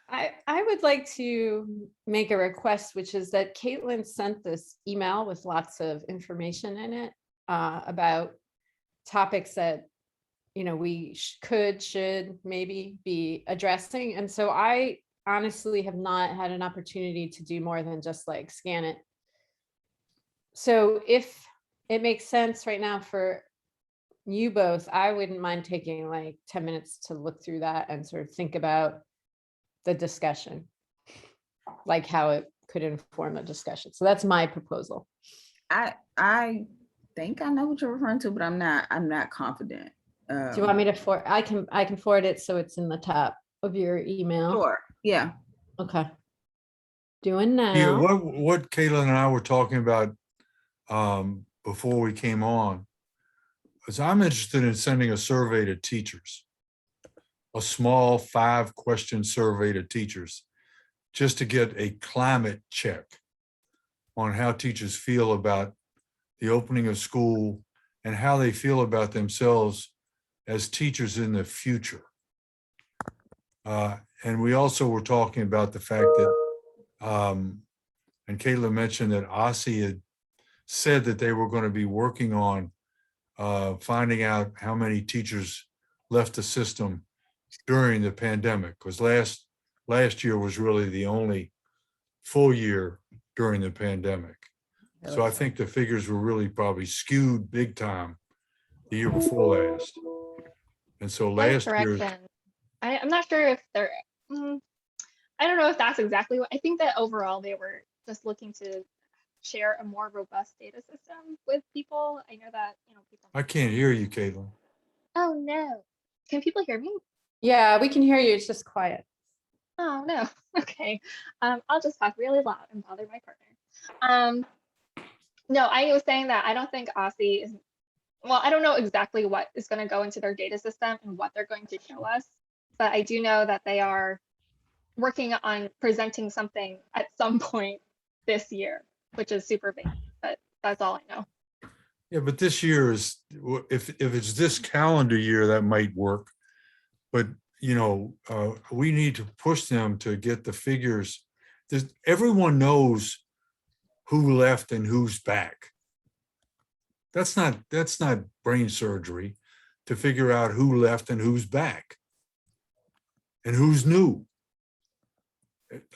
I would like to make a request, which is that Caitlin sent this email with lots of information in it about topics that, you know, we should maybe be addressing. And so I honestly have not had an opportunity to do more than just like scan it. So if it makes sense right now for you both, I wouldn't mind taking like 10 minutes to look through that and sort of think about the discussion, like how it could inform the discussion. So that's my proposal. I think I know what you're referring to, but I'm not confident. Do you want me to forward? I can forward it so it's in the top of your email. Sure. Yeah. Okay. Doing now. Yeah, what Caitlin and I were talking about before we came on is I'm interested in sending a survey to teachers, a small 5-question survey to teachers, just to get a climate check on how teachers feel about the opening of school and how they feel about themselves as teachers in the future. And we also were talking about the fact that, and Caitlin mentioned that OSSI had said that they were going to be working on finding out how many teachers left the system during the pandemic, because last year was really the only full year during the pandemic. So I think the figures were really probably skewed big time the year before last. And so last year, I'm not sure if they're, I don't know if that's exactly what, I think that overall they were just looking to share a more robust data system with people. I know that, you know, people. I can't hear you, Caitlin. Oh no. Can people hear me? Yeah, we can hear you. It's just quiet. Oh no. Okay. I'll just talk really loud and bother my partner. No, I was saying that I don't think OSSI is, well, I don't know exactly what is going to go into their data system and what they're going to show us, but I do know that they are working on presenting something at some point this year, which is super big, but that's all I know. Yeah, but this year is, if it's this calendar year, that might work. But, you know, we need to push them to get the figures. Everyone knows who left and who's back. That's not brain surgery to figure out who left and who's back and who's new.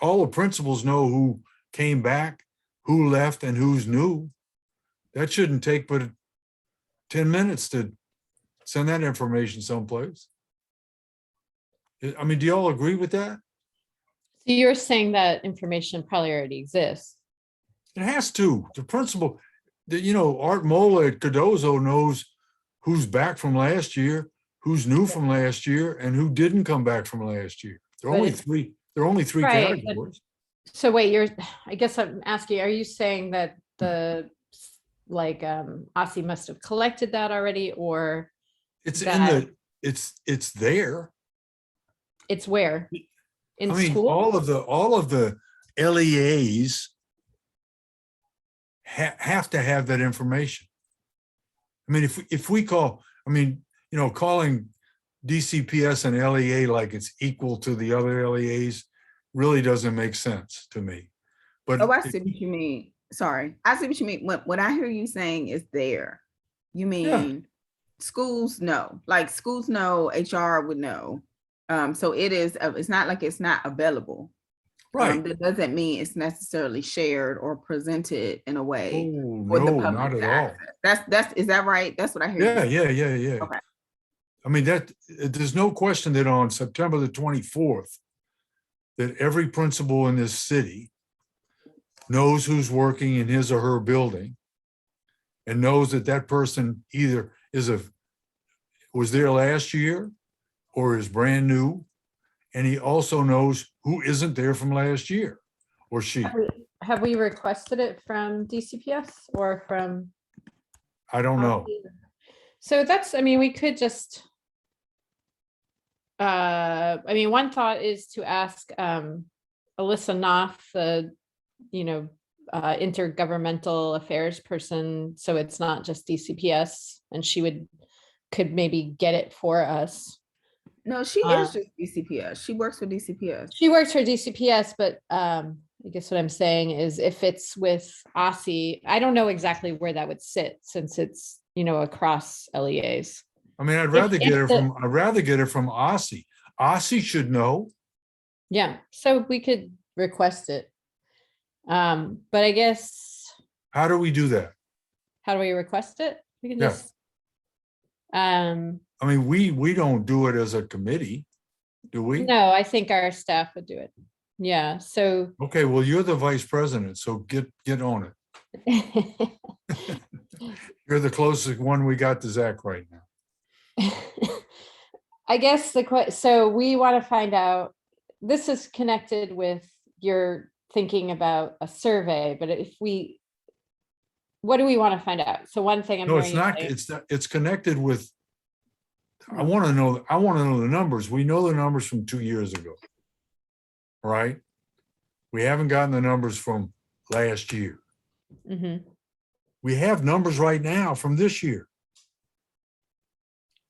All the principals know who came back, who left, and who's new. That shouldn't take but 10 minutes to send that information someplace. I mean, do you all agree with that? So you're saying that information probably already exists. It has to. The principal, you know, Art Mola at Cardozo knows who's back from last year, who's new from last year, and who didn't come back from last year. There are only three. There are only three Right, categories. So wait, I guess I'm asking, are you saying that the OSSI must have collected that already, or It's that in the, it's there. it's where? In I mean, school? all of the LEAs have to have that information. I mean, if we call, I mean, you know, calling DCPS and LEA like it's equal to the other LEAs really doesn't make sense to me. But Oh, I see what you mean. Sorry. I see what you mean. What I hear you saying is there. You mean schools know, like schools know, HR would know. So it is, it's not like it's not available. right. That doesn't mean it's necessarily shared or presented in a way Oh, for the no, public not to at all. access. Is that right? That's what I hear. Yeah. Okay. I mean, there's no question that on September the 24th, that every principal in this city knows who's working in his or her building and knows that that person either was there last year or is brand new. And he also knows who isn't there from last year, or she. Have we requested it from DCPS or from? I don't know. So that's, I mean, we could just, I mean, one thought is to ask Alyssa Knopf, the, you know, intergovernmental affairs person, so it's not just DCPS, and she could maybe get it for us. No, she Uh, is just DCPS. She works for DCPS. She works for DCPS, but I guess what I'm saying is if it's with OSSI, I don't know exactly where that would sit since it's, across LEAs. I mean, I'd If- rather get if it the- from, I'd rather get it from Ossie. Ossie should know. Yeah, so we could request it. But I guess, How do we do that? how do we request it? We can Yeah. just, I mean, we don't do it as a committee, do we? no, I think our staff would do it. Yeah, so Okay, well, you're the vice president, so get on it. You're the closest one we got to Zach right now. I guess so we want to find out, this is connected with your thinking about a survey, but what do we want to find out? So one thing I'm No, hearing you it's say- not, it's connected with, I want to know the numbers. We know the numbers from 2 years ago. Right? We haven't gotten the numbers from last year. Mhm. We have numbers right now from this year.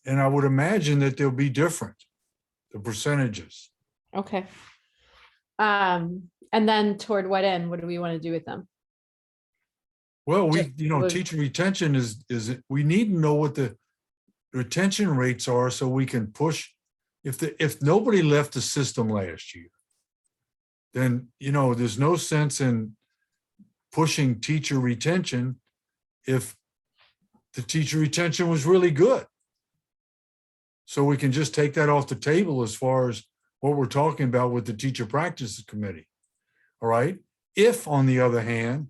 And I would imagine that they'll be different, the percentages. Okay. And then toward what end? What do we want to do with them? Well, Just was- teacher retention is we need to know what the retention rates are so we can push. If nobody left the system last year, then, there's no sense in pushing teacher retention if the teacher retention was really good. So we can just take that off the table as far as what we're talking about with the teacher practices committee. All right. If, on the other hand,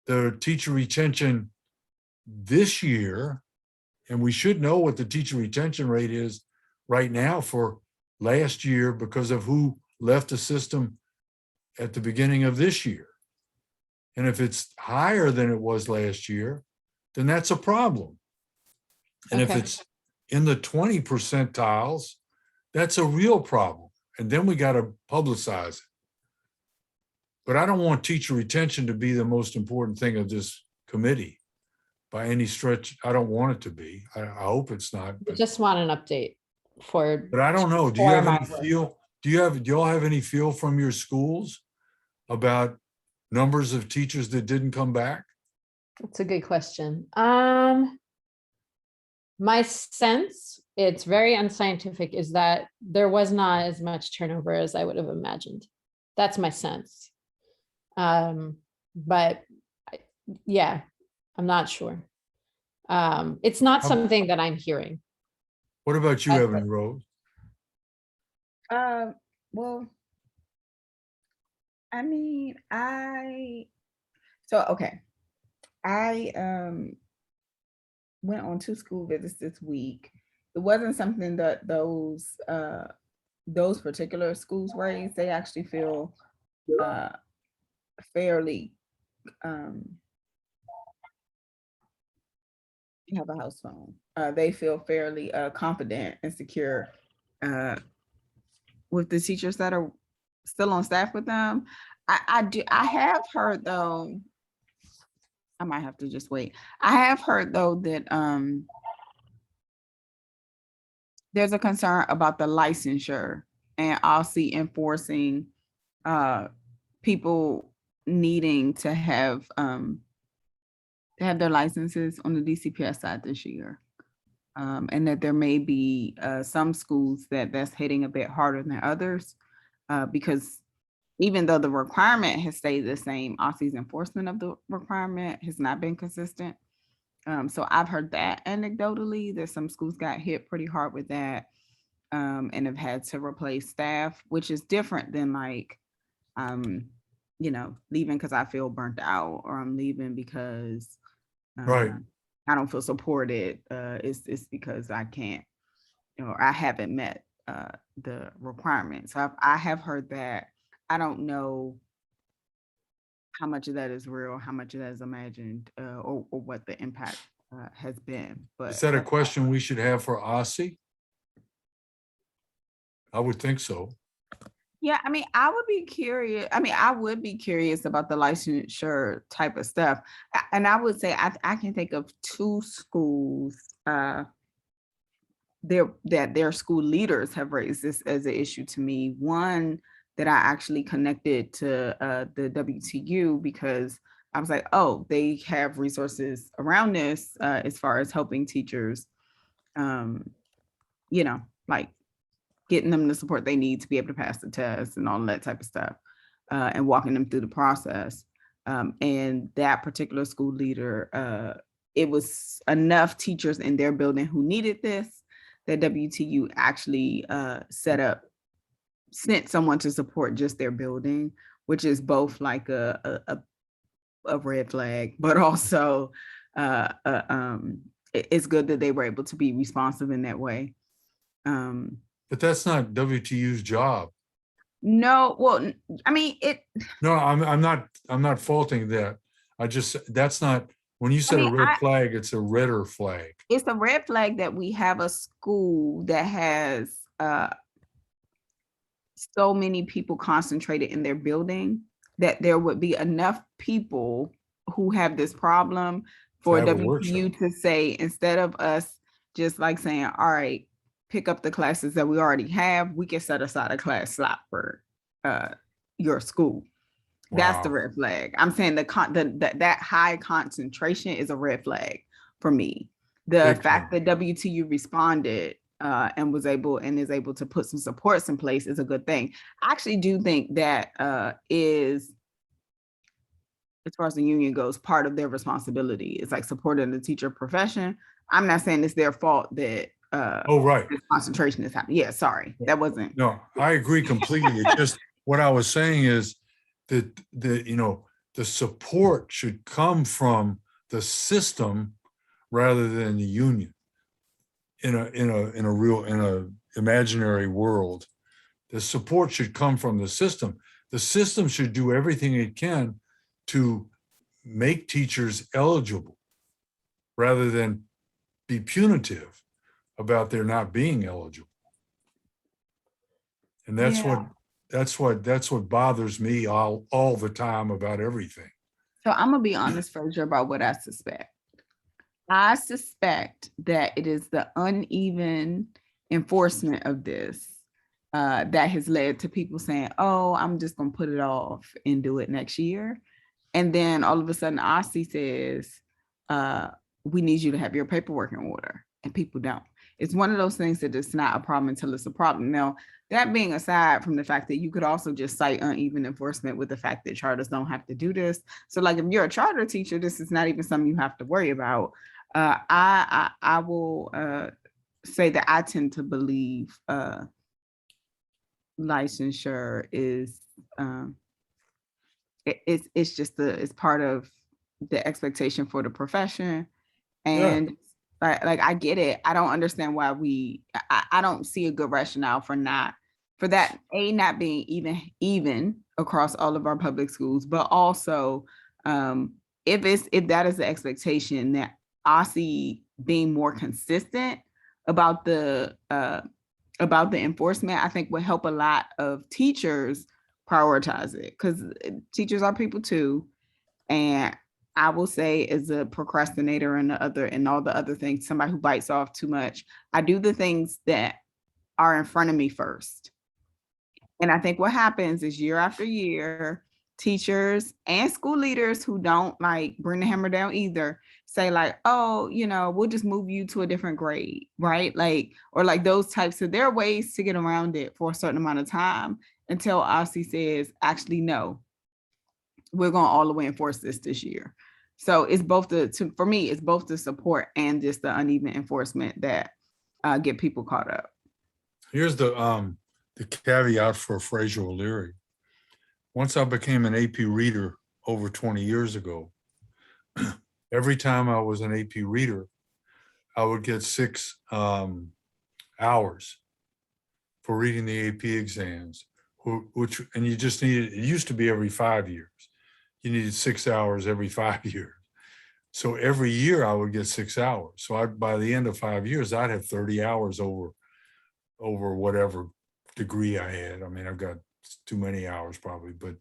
the teacher retention this year, and we should know what the teacher retention rate is right now for last year because of who left the system at the beginning of this year. And if it's higher than it was last year, then that's a problem. And if Okay. it's in the 20 percentiles, that's a real problem. And then we got to publicize it. But I don't want teacher retention to be the most important thing of this committee by any stretch. I don't want it to be. I hope it's not. We just want an update for. But I don't know. Do you for have my any work. feel? Do y'all have any feel from your schools about numbers of teachers that didn't come back? That's a good question. My sense, it's very unscientific, is that there was not as much turnover as I would have imagined. That's my sense. But yeah, I'm not sure. It's not something that I'm hearing. What about you, I- Evan Rose? Well, I mean, okay. I went on 2 school visits this week. It wasn't something that those particular schools raised. They actually feel fairly you have a house phone. They feel fairly confident and secure with the teachers that are still on staff with them. I have heard though, I might have to just wait. I have heard though that there's a concern about the licensure and OSSI enforcing people needing to have their licenses on the DCPS side this year. And that there may be some schools that's hitting a bit harder than others because even though the requirement has stayed the same, OSSI's enforcement of the requirement has not been consistent. So I've heard that anecdotally that some schools got hit pretty hard with that and have had to replace staff, which is different than like, leaving because I feel burnt out or I'm leaving because Right. I don't feel supported. It's because I can't, I haven't met the requirements. So I have heard that. I don't know how much of that is real, how much of that is imagined, or what the impact has been. But Is that a question we should have for OSSI? I would think so. Yeah, I mean, I would be curious. I mean, I would be curious about the licensure type of stuff. And I would say I can think of 2 schools their school leaders have raised this as an issue to me. One that I actually connected to the WTU because I was like, oh, they have resources around this as far as helping teachers, you know, like getting them the support they need to be able to pass the test and all that type of stuff, and walking them through the process. And that particular school leader, it was enough teachers in their building who needed this that WTU actually sent someone to support just their building, which is both like a red flag, but also it's good that they were able to be responsive in that way. But that's not WTU's job. No, well, I mean, No, I'm not faulting that. That's not, when you said a red flag, it's a redder flag. It's a red flag that we have a school that has so many people concentrated in their building that there would be enough people who have this problem for WTU to say, instead of us just like saying, all right, pick up the classes that we already have, we can set aside a class slot for your school. Wow. That's the red flag. I'm saying that high concentration is a red flag for me. The fact that WTU responded and is able to put some supports in place is a good thing. I actually do think that is, as far as the union goes, part of their responsibility. It's like supporting the teacher profession. I'm not saying it's their fault that right, concentration is happening. Yeah, sorry, that wasn't. No, I agree completely. It's just what I was saying is that the support should come from the system rather than the union. In a imaginary world, the support should come from the system. The system should do everything it can to make teachers eligible rather than be punitive about their not being eligible. And that's what bothers me all the time about everything. So I'm gonna be honest, Fraser, about what I suspect. I suspect that it is the uneven enforcement of this that has led to people saying, oh, I'm just gonna put it off and do it next year. And then all of a sudden OSCE says, we need you to have your paperwork in order, and people don't. It's one of those things that it's not a problem until it's a problem. Now, that being aside from the fact that you could also just cite uneven enforcement with the fact that charters don't have to do this. So like if you're a charter teacher, this is not even something you have to worry about. I will say that I tend to believe licensure is it's part of the expectation for the profession. And like I get it. I don't understand why I don't see a good rationale for that not being even across all of our public schools, but also if that is the expectation, that OSCE being more consistent about the enforcement, I think would help a lot of teachers prioritize it, because teachers are people too. And I will say, as a procrastinator and all the other things, somebody who bites off too much, I do the things that are in front of me first. And I think what happens is year after year, teachers and school leaders who don't like bring the hammer down either say like, oh, we'll just move you to a different grade, right? Like, or like those types of, there are ways to get around it for a certain amount of time until OSCE says, actually, no, we're going to all the way enforce this year. So it's both for me, it's both the support and just the uneven enforcement that get people caught up. Here's the caveat for Fraser O'Leary. Once I became an AP reader over 20 years ago, every time I was an AP reader, I would get 6 hours for reading the AP exams, and you just needed, it used to be every 5 years. You needed 6 hours every 5 years. So every year I would get 6 hours. So by the end of 5 years, I'd have 30 hours over whatever degree I had. I mean, I've got too many hours probably, but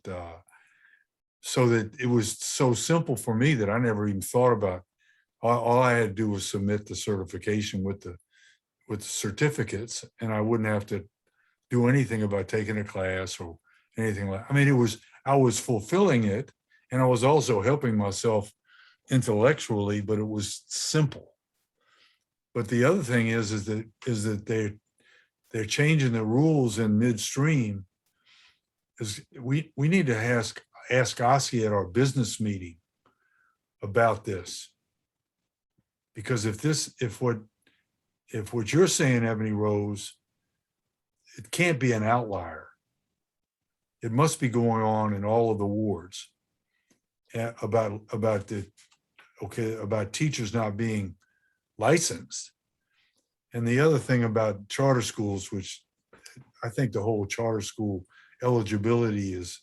so that it was so simple for me that I never even thought about. All I had to do was submit the certification with the with certificates, and I wouldn't have to do anything about taking a class or anything like, I mean, I was fulfilling it, and I was also helping myself intellectually, but it was simple. But the other thing is that they're changing the rules in midstream. Is we need to ask Oski at our business meeting about this. Because if what you're saying, Ebony Rose, it can't be an outlier. It must be going on in all of the wards about teachers not being licensed. And the other thing about charter schools, which I think the whole charter school eligibility is,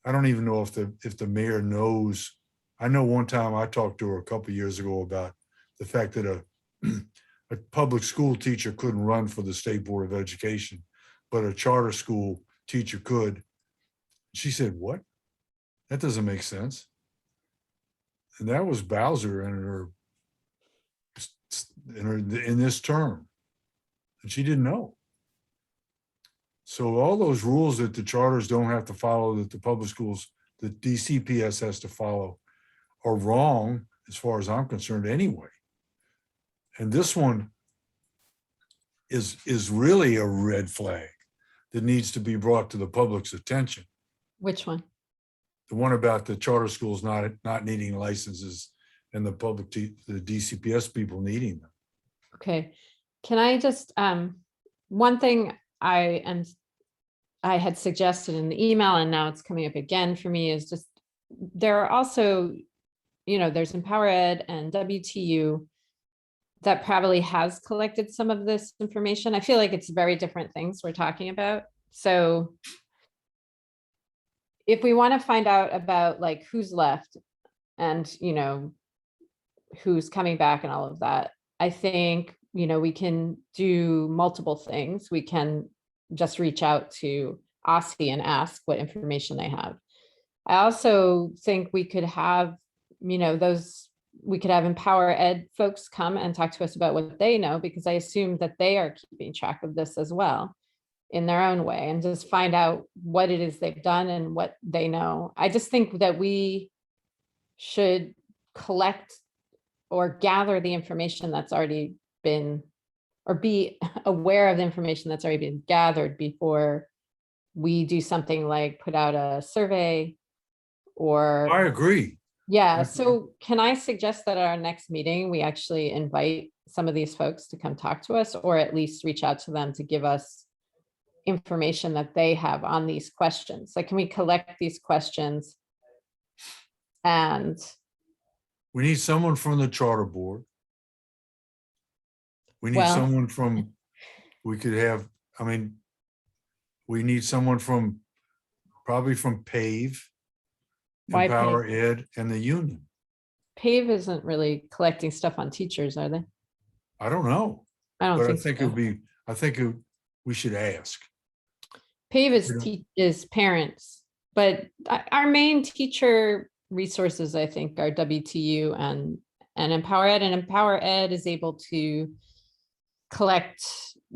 I don't even know if the mayor knows. I know one time I talked to her a couple of years ago about the fact that a public school teacher couldn't run for the State Board of Education, but a charter school teacher could. She said, "What? That doesn't make sense." And that was Bowser in this term, and she didn't know. So all those rules that the charters don't have to follow, that the public schools, the DCPS has to follow, are wrong as far as I'm concerned anyway. And this one is really a red flag that needs to be brought to the public's attention. Which one? The one about the charter schools not needing licenses and the DCPS people needing them. Okay, can I just, one thing I had suggested in the email, and now it's coming up again for me, is just, there are also, there's Empower Ed and WTU that probably has collected some of this information. I feel like it's very different things we're talking about. So if we want to find out about like who's left and, who's coming back and all of that, I think, we can do multiple things. We can just reach out to OSCE and ask what information they have. I also think we could have, we could have Empower Ed folks come and talk to us about what they know, because I assume that they are keeping track of this as well in their own way, and just find out what it is they've done and what they know. I just think that we should collect or gather the information that's already been, or be aware of the information that's already been gathered before we do something like put out a survey or. I agree. Yeah, so can I suggest that at our next meeting, we actually invite some of these folks to come talk to us, or at least reach out to them to give us information that they have on these questions? Like, can we collect these questions? And we need someone from the charter board. We need Well- someone from, we could have, we need someone from, probably from PAVE, Why Empower Ed, and the union. PAVE isn't really collecting stuff on teachers, are they? I don't know, I don't but think so. We should ask. PAVE is parents, but our main teacher resources, I think, are WTU and Empower Ed, and Empower Ed is able to collect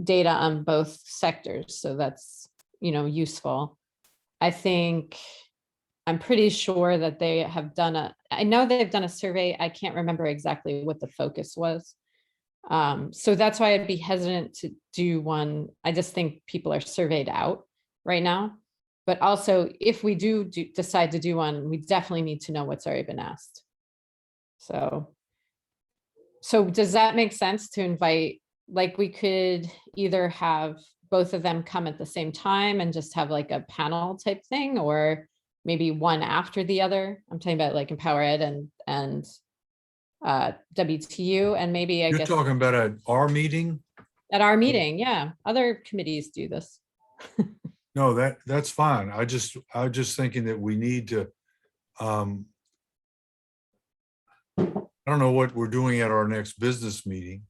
data on both sectors. So that's, useful. I'm pretty sure that they have done I know they've done a survey. I can't remember exactly what the focus was. So that's why I'd be hesitant to do one. I just think people are surveyed out right now. But also, if we decide to do one, we definitely need to know what's already been asked. So does that make sense to invite, like, we could either have both of them come at the same time and just have like a panel type thing, or maybe one after the other? I'm talking about like Empower Ed and WTU, and maybe I You're guess talking about at our meeting? at our meeting. Yeah, other committees do this. No, that's fine. I was just thinking that we need to, I don't know what we're doing at our next business meeting.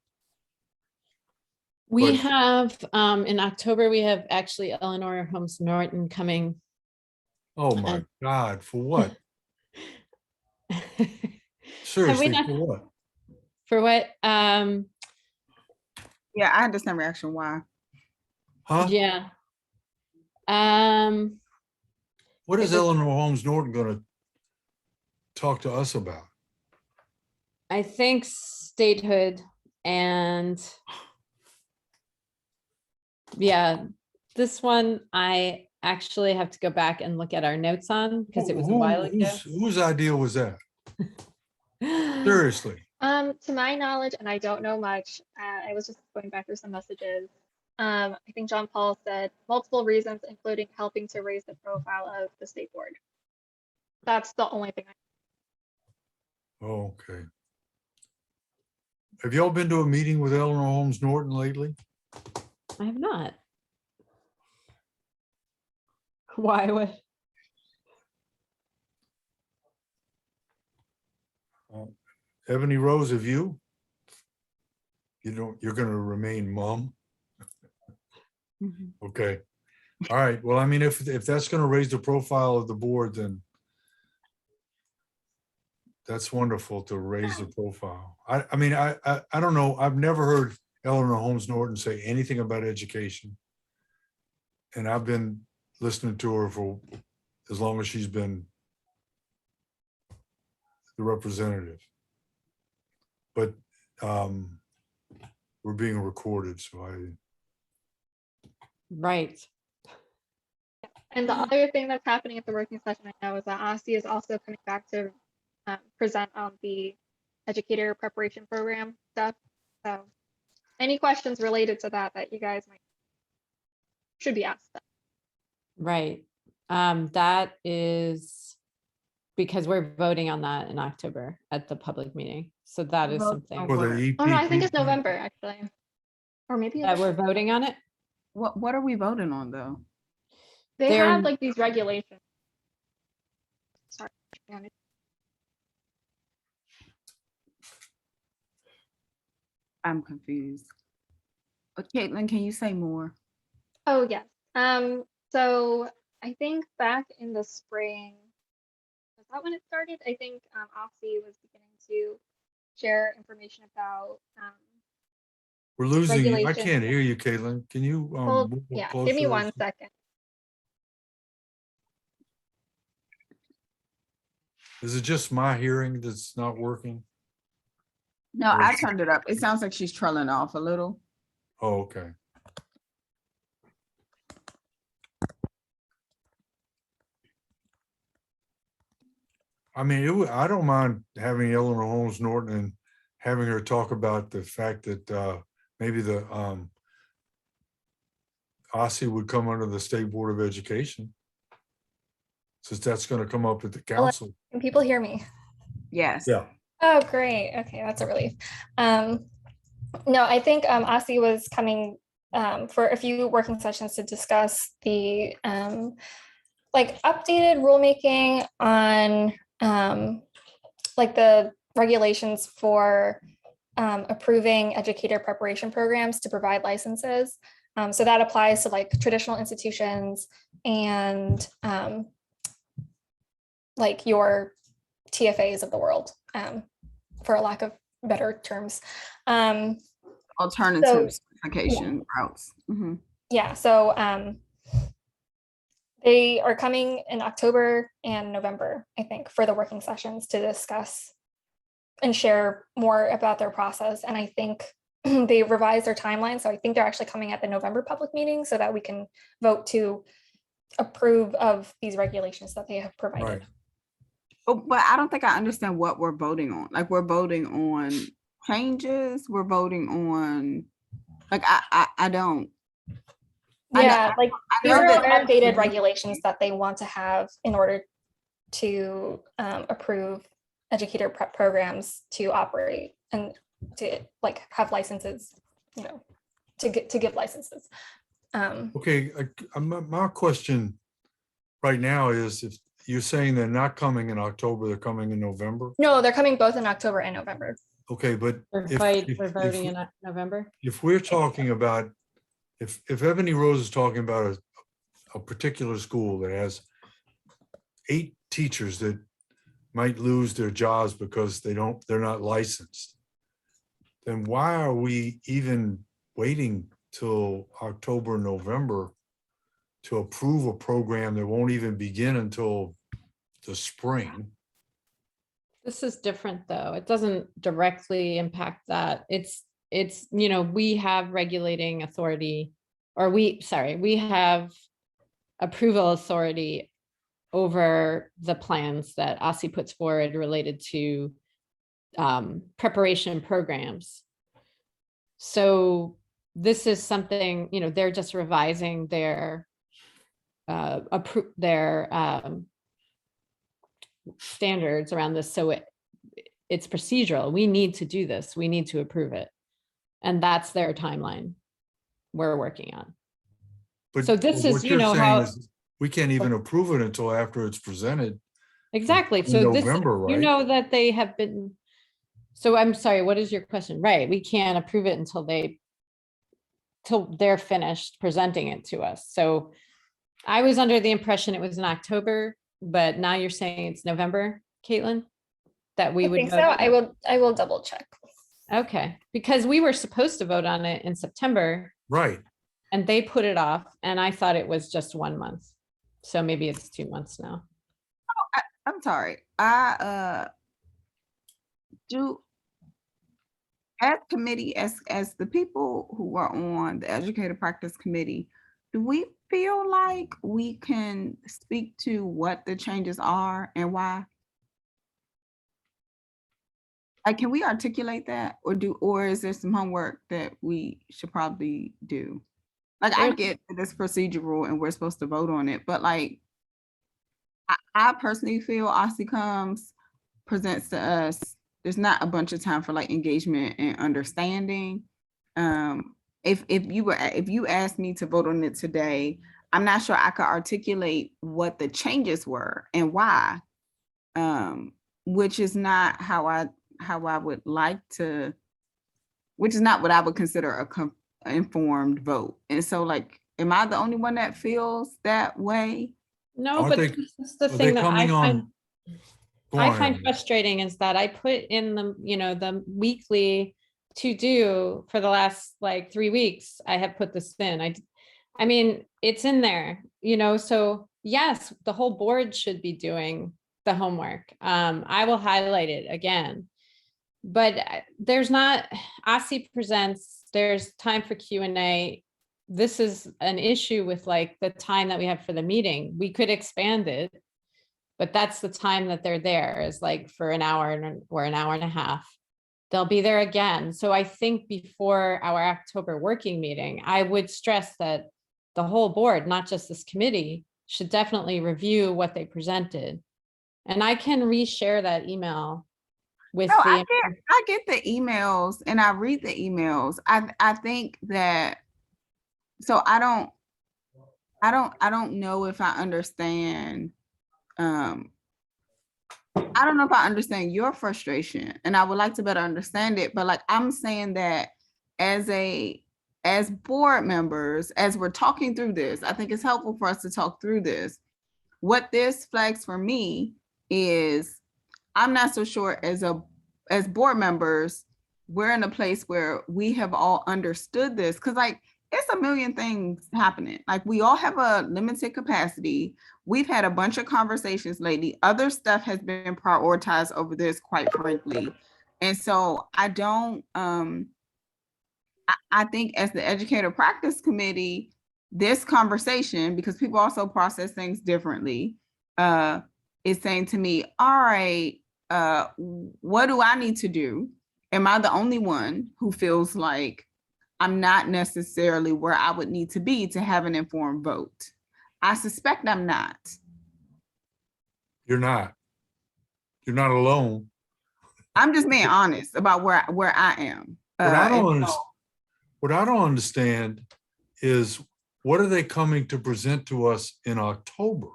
We But- have, in October, we have actually Eleanor Holmes Norton coming. Oh my God, for what? Seriously, not- for what? For what? Yeah, I understand reaction. Why? Huh? Yeah. What is it was- Eleanor Holmes Norton gonna talk to us about? I think statehood and yeah, this one I actually have to go back and look at our notes on because it was a while ago. Whose idea was that? Seriously. To my knowledge, and I don't know much, I was just going back through some messages. I think John Paul said multiple reasons, including helping to raise the profile of the state board. That's the only thing. Oh, okay. Have y'all been to a meeting with Eleanor Holmes Norton lately? I have not. Why would? Ebony Rose, have you? You're gonna remain mum? Okay. All right. Well, I mean, if that's gonna raise the profile of the board, then that's wonderful to raise the profile. I mean, I don't know. I've never heard Eleanor Holmes Norton say anything about education. And I've been listening to her for as long as she's been the representative. But we're being recorded, so Right. And the other thing that's happening at the working session I know is that OSCE is also coming back to present on the educator preparation program stuff. So any questions related to that you guys should be asked them. Right. That is because we're voting on that in October at the public meeting. So that is something for the Oh no, I think it's EPP. November actually. Or maybe that it's, we're voting on it. What are we voting on though? they they're- have like these regulations. Sorry. I'm confused. But Caitlin, can you say more? Oh, yes. So I think back in the spring, was that when it started? I think OFSI was beginning to share information about We're losing you. I regulations. can't hear you, Caitlin. Can you well, move yeah, closer? give me 1 second. Is it just my hearing that's not working? No, I turned it up. It sounds like she's trailing off a little. Oh, okay. I mean, I don't mind having Eleanor Holmes Norton and having her talk about the fact that maybe the OSCE would come under the State Board of Education, since that's going to come up at the council. Can people hear me? Yes. Yeah. Oh, great. Okay, that's a relief. No, I think OSCE was coming for a few working sessions to discuss the like updated rulemaking on like the regulations for approving educator preparation programs to provide licenses. So that applies to like traditional institutions and like your TFAs of the world, for a lack of better terms. Alternative certification routes. Yeah, so they are coming in October and November, I think, for the working sessions to discuss and share more about their process. And I think they revised their timeline. So I think they're actually coming at the November public meeting so that we can vote to approve of these regulations that they have provided. Right. But I don't think I understand what we're voting on. Like we're voting on changes. We're voting on, like, I don't. Yeah, like these know are that- updated regulations that they want to have in order to approve educator prep programs to operate and to like have licenses, you know, to give licenses. Okay, my question right now is, if you're saying they're not coming in October, they're coming in November? No, they're coming both in October and November. Okay, but We're if voting in November. we're talking about, if Ebony Rose is talking about a particular school that has 8 teachers that might lose their jobs because they're not licensed, then why are we even waiting till October, November to approve a program that won't even begin until the spring. This is different, though. It doesn't directly impact that. It's, we have regulating authority, or we have approval authority over the plans that OSSI puts forward related to preparation programs. So this is something, they're just revising their standards around this. So it's procedural. We need to do this. We need to approve it. And that's their timeline we're working on. But So this what is, you're saying how is we can't even approve it until after it's presented. exactly. in So this, November, right? that they have been. So I'm sorry, what is your question? Right, we can't approve it until they're finished presenting it to us. So I was under the impression it was in October, but now you're saying it's November, Caitlin? That we I would think so. vote on? I will double check. Okay, because we were supposed to vote on it in September Right. and they put it off, and I thought it was just 1 month. So maybe it's 2 months now. I'm sorry. Do as committee, as the people who are on the educator practice committee, do we feel like we can speak to what the changes are and why? Like, can we articulate that, or is there some homework that we should probably do? Like, I get this procedural and we're supposed to vote on it, but like, I personally feel OSSI comes, presents to us, there's not a bunch of time for like engagement and understanding. If you asked me to vote on it today, I'm not sure I could articulate what the changes were and why, which is not how I would like to, which is not what I would consider a informed vote. And so like, am I the only one that feels that way? No, Aren't but they- this is the Are they thing that coming on? Go I on, find Emily. frustrating is that I put in the weekly to do for the last like 3 weeks. I have put this in. I mean, it's in there, so yes, the whole board should be doing the homework. I will highlight it again, but there's not, OSSI presents, there's time for Q&A. This is an issue with like the time that we have for the meeting. We could expand it, but that's the time that they're there, is like for an hour or an hour and a half. They'll be there again. So I think before our October working meeting, I would stress that the whole board, not just this committee, should definitely review what they presented. And I can reshare that email with No, the. I get the emails and I read the emails. I think that, so I don't know if I understand. I don't know if I understand your frustration, and I would like to better understand it, but like, I'm saying that as board members, as we're talking through this, I think it's helpful for us to talk through this. What this flags for me is, I'm not so sure as board members, we're in a place where we have all understood this, because like, it's a million things happening. Like, we all have a limited capacity. We've had a bunch of conversations lately. Other stuff has been prioritized over this, quite frankly. And so I don't, I think as the educator practice committee, this conversation, because people also process things differently, is saying to me, all right, what do I need to do? Am I the only one who feels like I'm not necessarily where I would need to be to have an informed vote? I suspect I'm not. You're not. You're not alone. I'm just being honest about where I am. What I don't understand is, what are they coming to present to us in October?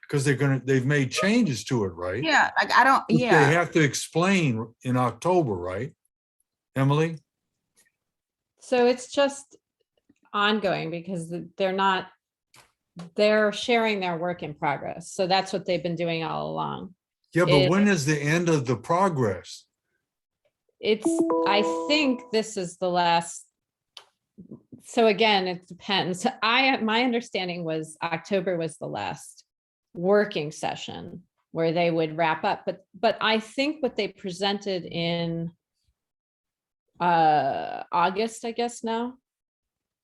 Because they've made changes to it, right? Yeah, like I don't, Which yeah. They have to explain in October, right? Emily? So it's just ongoing because they're sharing their work in progress. So that's what they've been doing all along. Yeah, but when is the end of the progress? I think this is the last So again, it depends. My understanding was October was the last working session where they would wrap up, but I think what they presented in August, I guess now.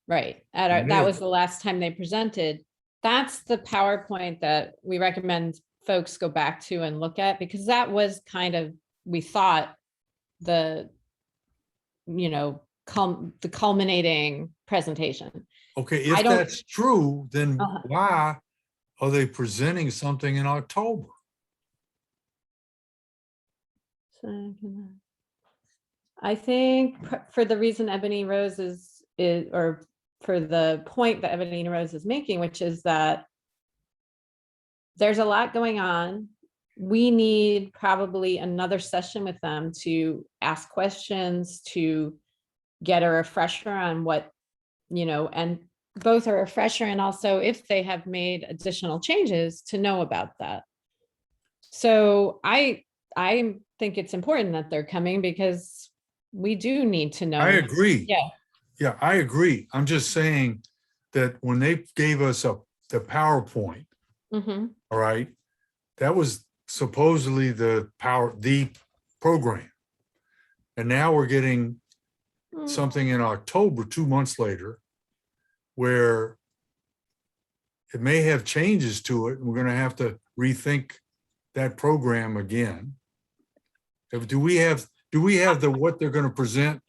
Right, that was the last time they presented. That's the PowerPoint that we recommend folks go back to and look at, because that was kind of, we thought, the, you know, the culminating presentation. Okay, I if don't- that's true, then Uh-huh. why are they presenting something in October? I think for the reason Ebony Rose is, or for the point that Ebony Rose is making, which is that there's a lot going on. We need probably another session with them to ask questions, to get a refresher on what, you know, and both a refresher and also if they have made additional changes to know about that. So I think it's important that they're coming because we do need to know. I agree. Yeah. Yeah, I agree. I'm just saying that when they gave us the PowerPoint, Mhm. all right, that was supposedly the program. And now we're getting something in October, 2 months later, where it may have changes to it. And we're going to have to rethink that program again. Do we have what they're going to present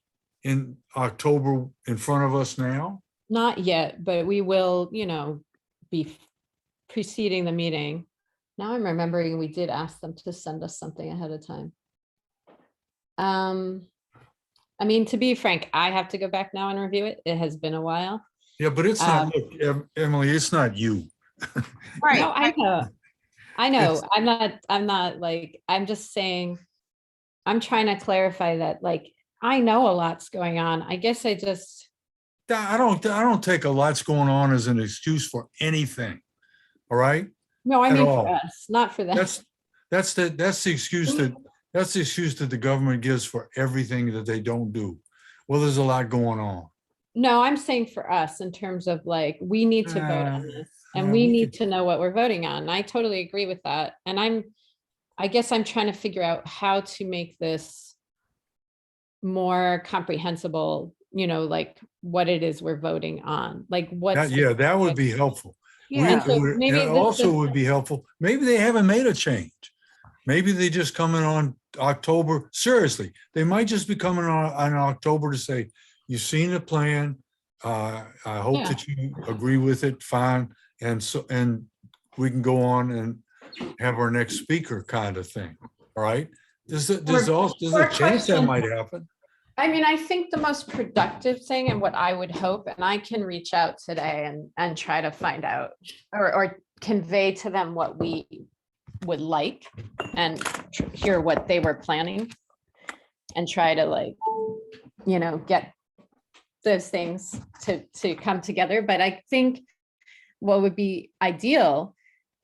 in October in front of us now? Not yet, but we will, you know, be preceding the meeting. Now I'm remembering we did ask them to send us something ahead of time. I mean, to be frank, I have to go back now and review it. It has been a while. Yeah, but it's not, look, Emily, it's not you. Right. No, I know. I know. It's- I'm not like, I'm just saying, I'm trying to clarify that, like, I know a lot's going on. I guess I just, I don't take a lot's going on as an excuse for anything. All right? no, I At mean for all. us, not for them. That's the excuse that the government gives for everything that they don't do. Well, there's a lot going on. No, I'm saying for us in terms of like, we need to vote on this and we we need could- to know what we're voting on. I totally agree with that. And I guess I'm trying to figure out how to make this more comprehensible, you know, like what it is we're voting on, like what's. Yeah, that would be helpful. And so maybe It this also is- would be helpful. Maybe they haven't made a change. Maybe they just come in on October. Seriously, they might just be coming on October to say, you've seen the plan. I hope Yeah. that you agree with it. Fine. And we can go on and have our next speaker kind of thing. All right. There's a chance that might happen. I mean, I think the most productive thing and what I would hope, and I can reach out today and try to find out or convey to them what we would like and hear what they were planning and try to, like, you know, get those things to come together. But I think what would be ideal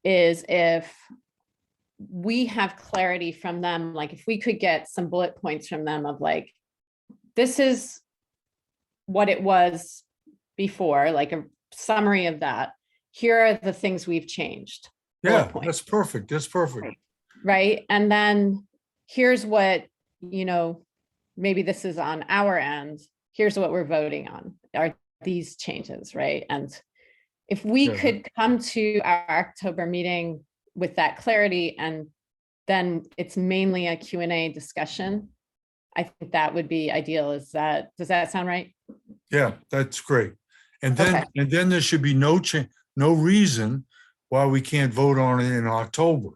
is if we have clarity from them, like if we could get some bullet points from them of like, this is what it was before, like a summary of that. Here are the things we've changed. bullet Yeah, points, that's perfect. That's perfect. right? And then here's what, you know, maybe this is on our end. Here's what we're voting on, are these changes, right? And if we Yeah. could come to our October meeting with that clarity, and then it's mainly a Q&A discussion, I think that would be ideal. Does that sound right? Yeah, that's great. And Okay. then there should be no reason why we can't vote on it in October.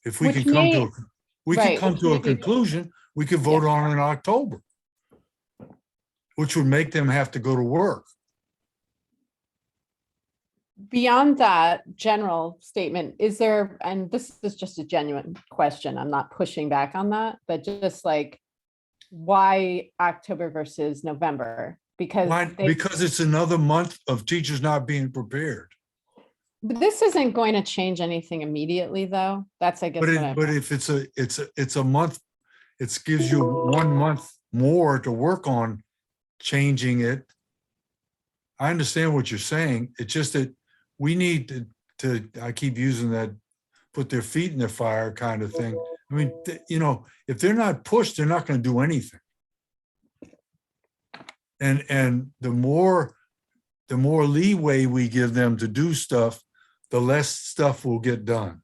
If we Which can come to, may- we can right, come which to a may be- conclusion, we could vote on it in October, which would make them have to go to work. Beyond that general statement, is there, and this is just a genuine question, I'm not pushing back on that, but just like, why October versus November? Because Why? they- Because it's another month of teachers not being prepared. but this isn't going to change anything immediately, though. That's, I guess, But what I'm. if it's a month, it gives you 1 month more to work on changing it. I understand what you're saying. It's just that we need to I keep using that, put their feet in the fire kind of thing. I mean, you know, if they're not pushed, they're not going to do anything. And the more leeway we give them to do stuff, the less stuff will get done.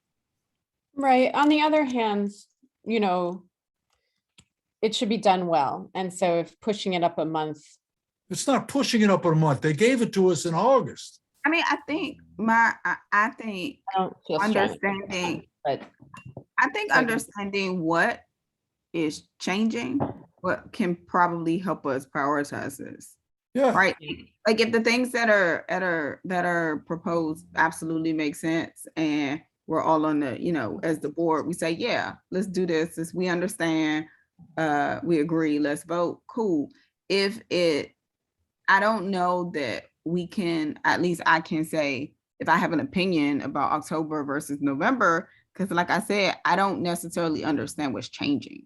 Right. On the other hand, you know, it should be done well. And so if pushing it up a month, It's not pushing it up a month. They gave it to us in August. I mean, I think I don't feel strongly about understanding, that, but I think Okay. understanding what is changing, what can probably help us prioritize this, Yeah, right? Like if the things that are proposed absolutely make sense and we're all on the, you know, as the board, we say, yeah, let's do this, as we understand, we agree, let's vote, cool. I don't know that we can, at least I can say, if I have an opinion about October versus November, because like I said, I don't necessarily understand what's changing.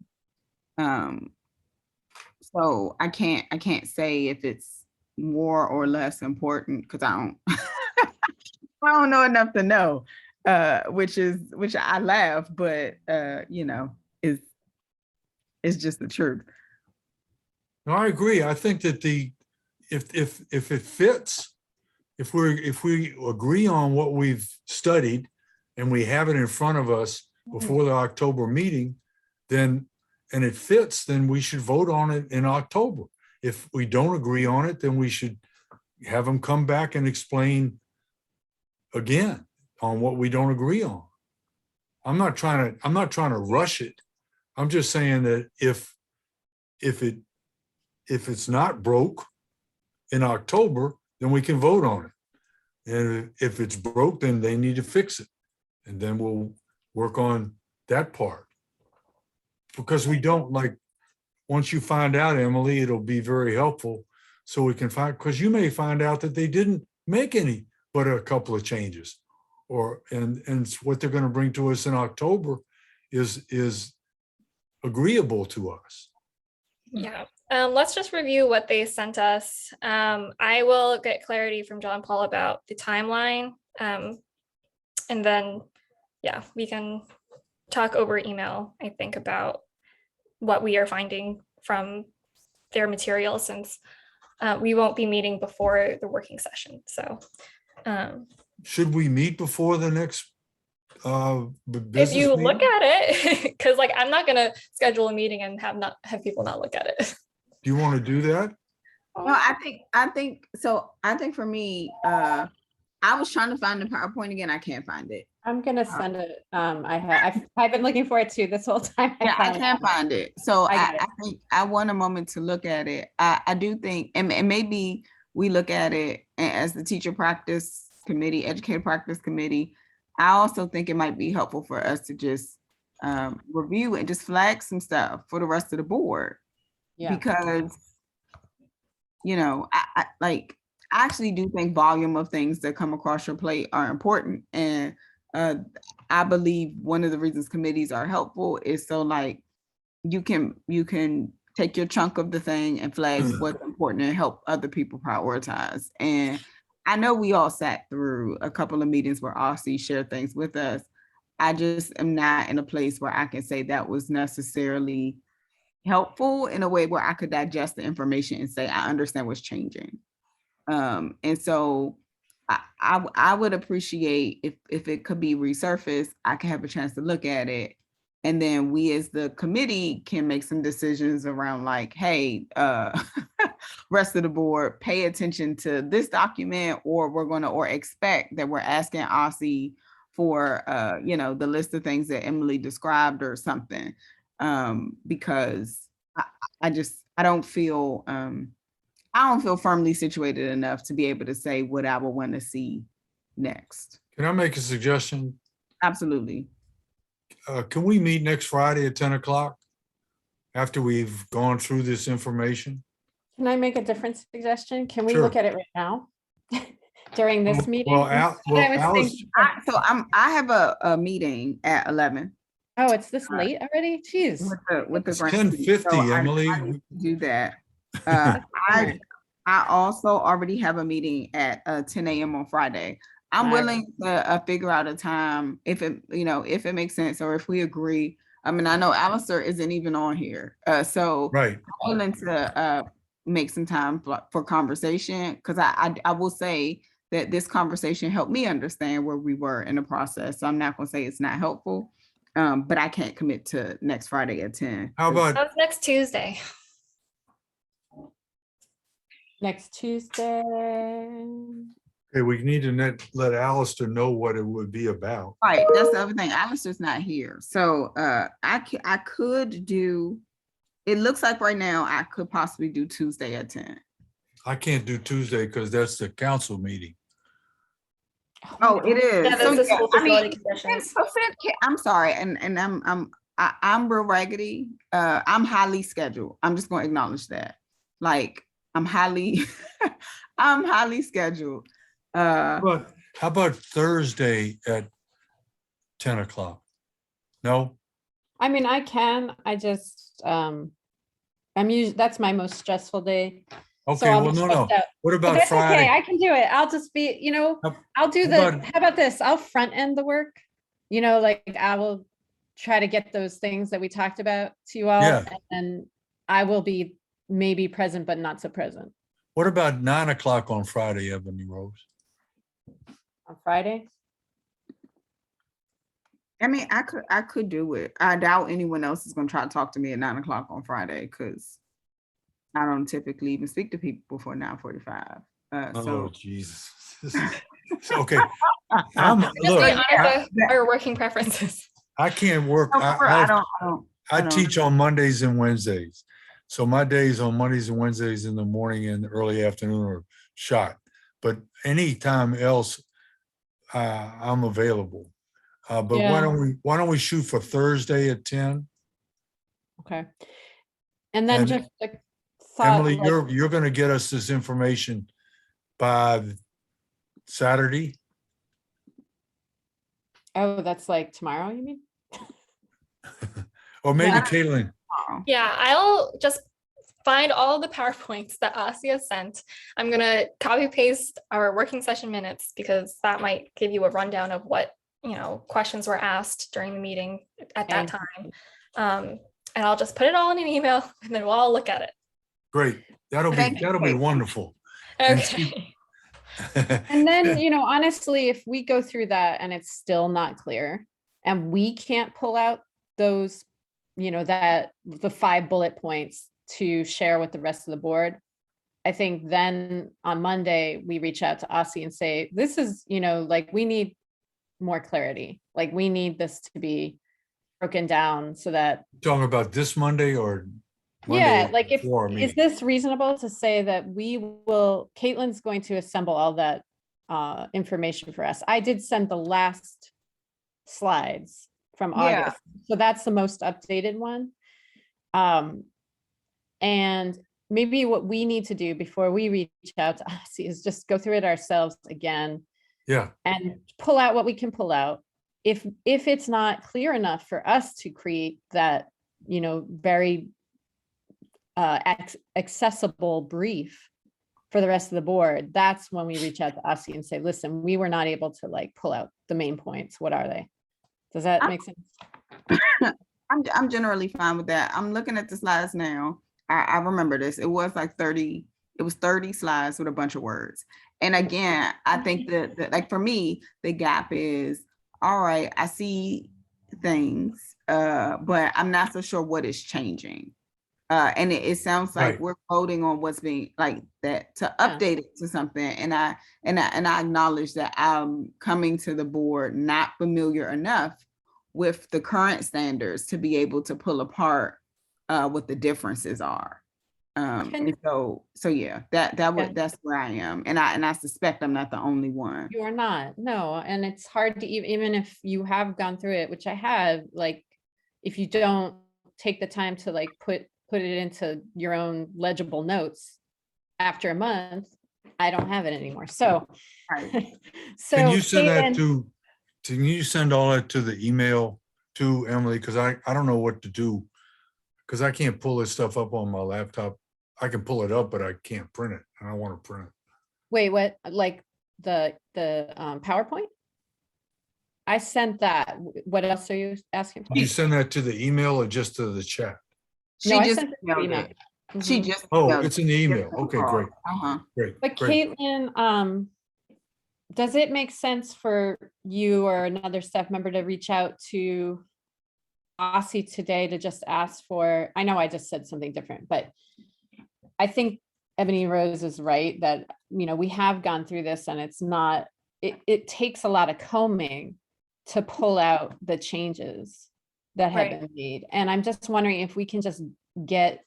So I can't say if it's more or less important, because I don't I don't know enough to know, which I laugh, but you know, is just the truth. no, I agree. I think that if it fits, if we agree on what we've studied and we have it in front of us before the October meeting, then, and it fits, then we should vote on it in October. If we don't agree on it, then we should have them come back and explain again on what we don't agree on. I'm not trying to rush it. I'm just saying that if it's not broke in October, then we can vote on it. And if it's broke, then they need to fix it. And then we'll work on that part. Because we don't, like, once you find out, Emily, it'll be very helpful. So we can find, because you may find out that they didn't make any but a couple of changes. And what they're going to bring to us in October is agreeable to us. Yeah, let's just review what they sent us. I will get clarity from John Paul about the timeline. And then, yeah, we can talk over email, I think, about what we are finding from their material, since we won't be meeting before the working session. So Should we meet before the next if business you meeting? look at it, because like I'm not gonna schedule a meeting and have people not look at it. Do you want to do that? No, I think so. I think for me, I was trying to find the PowerPoint again. I can't find it. I'm gonna send it. I've been looking for it too this whole time. Yeah, I can't find it. So I get it. I think I want a moment to look at it. I do think, and maybe we look at it as the teacher practice committee, educator practice committee. I also think it might be helpful for us to just review and just flag some stuff for the rest of the board. Yeah. Because, you know, I actually do think volume of things that come across your plate are important. And I believe one of the reasons committees are helpful is so like you can take your chunk of the thing and flag what's important and help other people prioritize. And I know we all sat through a couple of meetings where Aussie shared things with us. I just am not in a place where I can say that was necessarily helpful in a way where I could digest the information and say, I understand what's changing. And so I would appreciate if it could be resurfaced, I can have a chance to look at it. And then we as the committee can make some decisions around like, hey, rest of the board, pay attention to this document, or we're going to, or expect that we're asking Aussie for, you know, the list of things that Emily described or something. Because I don't feel firmly situated enough to be able to say what I would want to see next. Can I make a suggestion? Absolutely. Can we meet next Friday at 10 o'clock after we've gone through this information? Can I make a different suggestion? Can we Sure. look at it right now during this meeting? Well, I was Alice, thinking- I have a meeting at 11. Oh, it's this late already? Jeez. with the It's grant. 10:50, So I Emily. need to do that. I also already have a meeting at 10 a.m. on Friday. I'm Alright. willing to figure out a time if it, if it makes sense or if we agree. I mean, I know Alistair isn't even on here. So Right. I'm willing to make some time for conversation, because I will say that this conversation helped me understand where we were in the process. So I'm not gonna say it's not helpful, but I can't commit to next Friday at 10. How about, That was next Tuesday. Next Tuesday. okay, we need to let Alistair know what it would be about. Right, that's the other thing. Alistair's not here. So I could do, it looks like right now I could possibly do Tuesday at 10. I can't do Tuesday because that's the council meeting. Oh, it is. Yeah, those are So, school I mean, facility conditions. so I'm sorry, and I'm real raggedy. I'm highly scheduled. I'm just gonna acknowledge that. Like, I'm highly I'm highly scheduled. But how about Thursday at 10 o'clock? No? I mean, I can, I just, I'm usually, that's my most stressful day. So Okay, I'll well, be no, stressed no. out. What But about that's okay, Friday? I can do it. I'll just be, How- I'll do how the, about- how about this? I'll front end the work. Like I will try to get those things that we talked about to you all. Yeah. And then I will be maybe present, but not so present What about 9 o'clock on Friday, Ebony Rose? on Friday. I mean, I could do it. I doubt anyone else is gonna try to talk to me at 9 o'clock on Friday, because I don't typically even speak to people before 9:45. Oh, So Jesus. Okay. Just being Look, honest with our working preferences. I can't work. no, I I don't. teach on Mondays and Wednesdays. So my days on Mondays and Wednesdays in the morning and early afternoon are shot. But anytime else, I'm available. But Yeah. why don't we shoot for Thursday at 10? Okay. And then And just a thought, Emily, like, you're gonna get us this information by Saturday? oh, that's like tomorrow, you mean? Or maybe Yeah. Caitlin, Yeah, I'll just find all the PowerPoints that Asia sent. I'm gonna copy paste our working session minutes because that might give you a rundown of what, questions were asked during the meeting at that Thank time. And I'll just put it all in an email and then we'll all look at it. great. That'll Thank you, be Caitlin. wonderful. And Okay. And then, honestly, if we go through that and it's still not clear and we can't pull out those, that the 5 bullet points to share with the rest of the board, I think then on Monday, we reach out to Aussie and say, this is, like, we need more clarity. Like, we need this to be broken down so that, Talking about this Monday or yeah, Monday like, before our is meeting? this reasonable to say that Caitlin's going to assemble all that information for us? I did send the last slides from Yeah. August, so that's the most updated one. And maybe what we need to do before we reach out to Aussie is just go through it ourselves again Yeah, and pull out what we can pull out. If it's not clear enough for us to create that, very accessible brief for the rest of the board, that's when we reach out to Aussie and say, listen, we were not able to pull out the main points. What are they? Does that make sense? I'm generally fine with that. I'm looking at the slides now. I remember this. It was like 30 slides with a bunch of words. And again, I think that like for me, the gap is, all right, I see things, but I'm not so sure what is changing. And it sounds like Right. we're voting on what's being like that to Yeah. update it to something. And I acknowledge that I'm coming to the board not familiar enough with the current standards to be able to pull apart what the differences are. And so yeah, that's where I am. And I suspect I'm not the only one. You are not, no, and it's hard to even if you have gone through it, which I have, like, if you don't take the time to put it into your own legible notes after a month, I don't have it anymore. So, Right. so can you send that Caitlin, can you send all that to the email too, Emily, because I don't know what to do. Because I can't pull this stuff up on my laptop. I can pull it up, but I can't print it. And I want to print it. Wait, what, like the PowerPoint? I sent that. What else are you asking for? Did you send that to the email or just to the chat? She No, I just sent it to emailed email. it. She Mhm. just. Oh, emailed it's it. an email. Just Okay, call. great, Uh-huh. great. But great. Caitlin, does it make sense for you or another staff member to reach out to Aussie today to just ask for, I know I just said something different, but I think Ebony Rose is right that, we have gone through this and it's not, it takes a lot of combing to pull out the changes that have Right. been made. And I'm just wondering if we can just get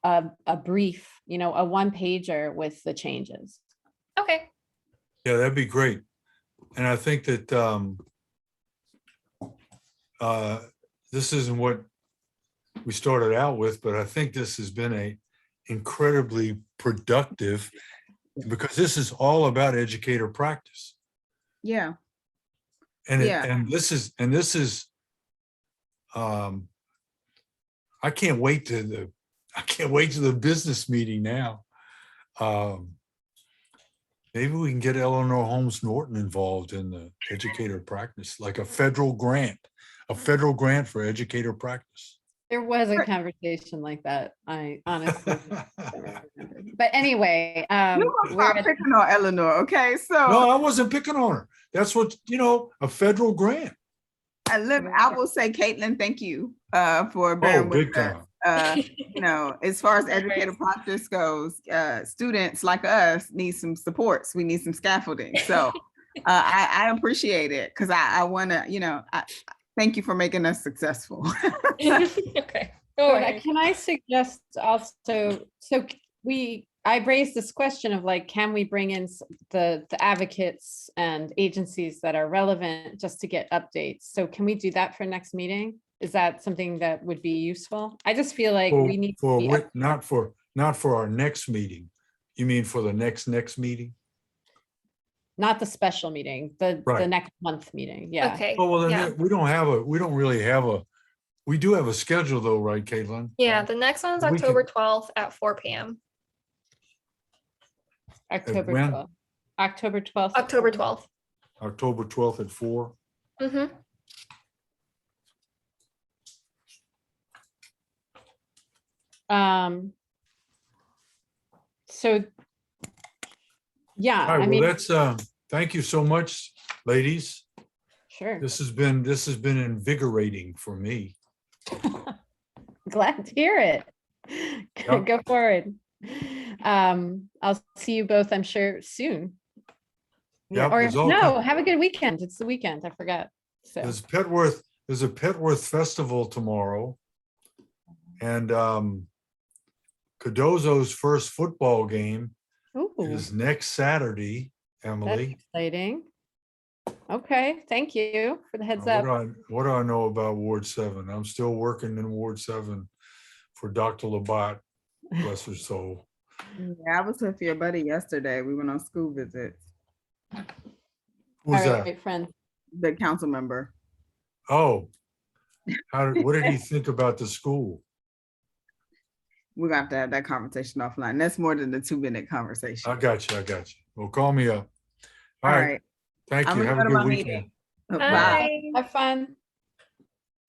a brief, a one pager with the changes. Okay. Yeah, that'd be great. And I think that this isn't what we started out with, but I think this has been a incredibly productive, because this is all about educator practice. Yeah. And Yeah. and this is I can't wait to the business meeting now. Maybe we can get Eleanor Holmes Norton involved in the educator practice, like a federal grant for educator practice. There was a conversation like that. I honestly don't remember. But anyway, You gonna we're stop at- picking on Eleanor, okay? So No, I wasn't picking on her. That's what, a federal grant. I will say, Caitlin, thank you for Oh, bearing with big us. time. As far as Right. educator practice goes, students like us need some supports. We need some scaffolding. So I appreciate it, because I want to, thank you for making us successful. Okay. So All right. can I suggest also, I raised this question of like, can we bring in the advocates and agencies that are relevant just to get updates? So can we do that for next meeting? Is that something that would be useful? I just feel like we need to be Not for our next meeting. You mean for the next meeting? not the special meeting, the Right. next month meeting. Yeah. Okay. Oh, well, Yeah. then we do have a schedule though, right, Caitlin? Yeah. The next one's We can- October 12th at 4 p.m. October when? 12th. October 12th. October 12th. October 12th at 4. Mm-hmm. So, yeah, All right, I well, mean, that's, thank you so much, ladies. sure. This has been invigorating for me. Glad to hear it. Yeah. Go forward. I'll see you both, I'm sure, soon. Yeah, Yep, or there's all no, kind- have a good weekend. It's the weekend. I forgot. So, There's a Petworth Festival tomorrow. And Cardozo's first football game ooh, is next Saturday, that's Emily. exciting. Okay, thank you for the heads up. What do I know about Ward 7? I'm still working in Ward 7 for Dr. Labat, bless her soul. Yeah, I was with your buddy yesterday. We went on school visits. Who's All that? right, friends. The council member. Oh, what did he think about the school? We're gonna have to have that conversation offline. That's more than the 2-minute conversation. I got you. Well, call me up. All right. Thank I'm you. gonna Have go a to good my weekend. meeting. Bye. Bye. Have fun.